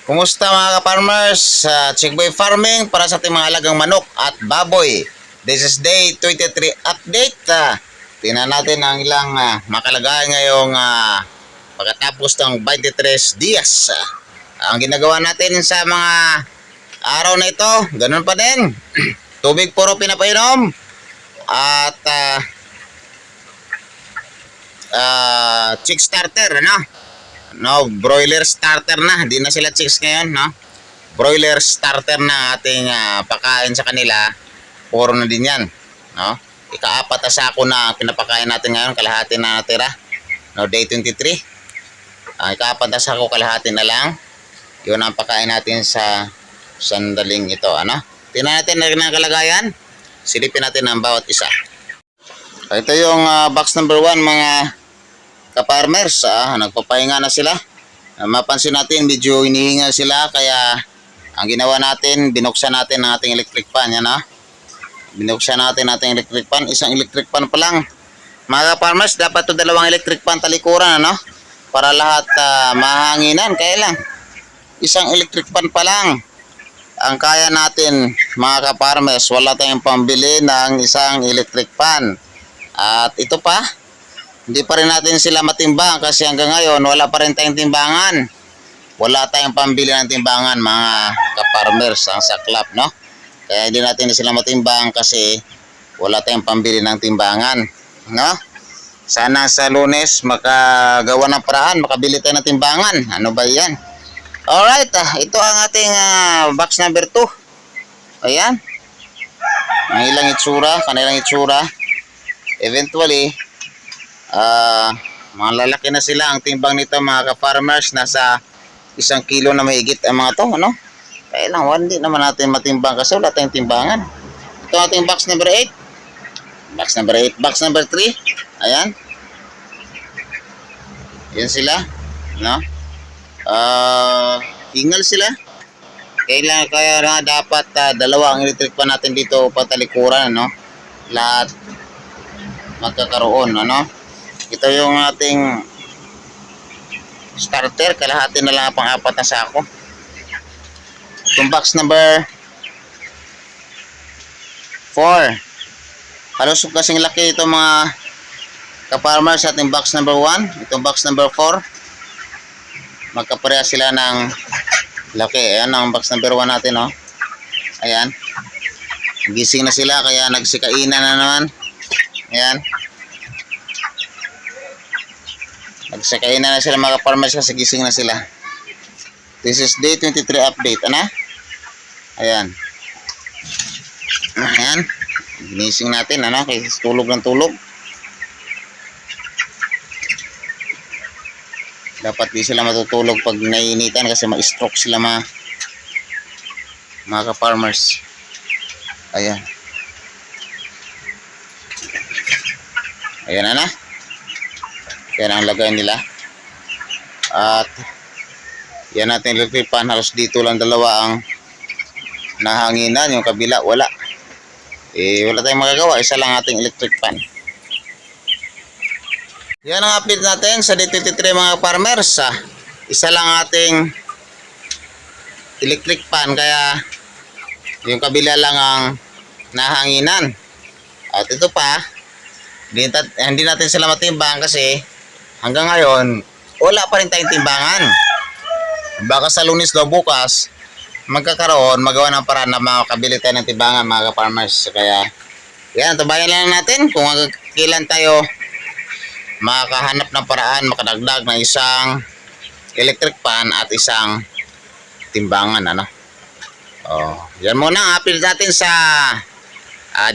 Kumusta mga ka-farmers? Chickboy Farming para sa ating mga alagang manok at baboy. This is day 23 update. Tingnan natin ang ilang makalagay ngayong pagkatapos ng 23 dias. Ang ginagawa natin sa mga araw na ito, ganun pa din. Tubig puro pinapainom. At chick starter, no, broiler starter na. Hindi na sila chicks ngayon, no. Broiler starter na ating pakain sa kanila. Puro na din yan, no. Ika-4 na sako na pinapakain natin ngayon, kalahati na natira. No, day 23. Ika-4 na sako, kalahati na lang. 'Yun ang pakain natin sa sandaling ito, ano. Tingnan natin ang kalagayan. Silipin natin ang bawat isa. Ito yung box number 1 mga ka-farmers. Nagpapahinga na sila. Mapansin natin medyo hinihinga sila, kaya ang ginawa natin, binuksan natin ang ating electric fan. Yan, binuksan natin ang ating electric fan. Isang electric fan pa lang. Mga ka-farmers, dapat to 2 electric fan talikuran, para lahat mahanginan. Kaya lang, isang electric fan pa lang ang kaya natin mga ka-farmers. Wala tayong pambili ng isang electric fan. At ito pa, hindi pa rin natin sila matimbang kasi hanggang ngayon wala pa rin tayong timbangan. Wala tayong pambili ng timbangan mga ka-farmers ang saklap, no? Kaya hindi natin sila matimbang kasi wala tayong pambili ng timbangan, no? Sana sa Lunes makagawa ng paraan, makabili tayo ng timbangan. Ano ba 'yan? Alright, ito ang ating box number 2. Ayan. Ang ilang itsura, kanilang itsura. Eventually, mga lalaki na sila. Ang timbang nito mga ka-farmers, nasa 1 kilo na mahigit ang mga to, ano? Kaya lang, hindi naman natin matimbang kasi wala tayong timbangan. Ito ang ating box number 8. Box number 8. Box number 3. Ayan. Yan sila, no? Hingal sila. Kaya na dapat 2 ang electric pan natin dito patalikuran, no? Lahat magkakaroon, ano? Ito yung ating starter, kalahati na lang pang 4 na sako. Itong box number 4, halos kasing laki ito mga ka-farmers sa ating box number 1. Itong box number 4, magkapareha sila ng laki. Ayan ang box number 1 natin, oh. Ayan, gising na sila, kaya nagsikainan na naman. Ayan, nagsakainan na sila mga farmers kasi gising na sila. This is day 23 update, ayan. Ayan, ginising natin, kasi tulog ng tulog. Dapat di sila matutulog pag naiinitan kasi ma-stroke sila mga ka-farmers. Ayan. Ayan na. Yan ang lagay nila. At yan natin electric fan. Halos dito lang 2 ang nahanginan. Yung kabila wala. Wala tayong magagawa. Isa lang ating electric fan. Yan ang update natin sa day 23 mga farmers. Isa lang ating electric fan, kaya yung kabila lang ang nahanginan. At ito pa, hindi natin sila matimbang kasi hanggang ngayon wala pa rin tayong timbangan. Baka sa Lunes daw bukas magkakaroon, magawa ng paraan na makakabili tayo ng timbangan mga farmers. Kaya yan, tabayan lang natin kung kailan tayo makahanap ng paraan, makadagdag ng isang electric fan at isang timbangan, yan muna ang update natin sa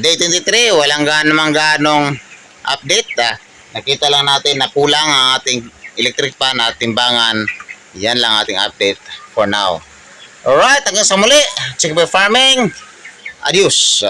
day 23. Walang ganong update. Nakita lang natin na kulang ang ating electric fan at timbangan. Yan lang ating update for now. Alright, hanggang sa muli. Chickboy Farming. Adios.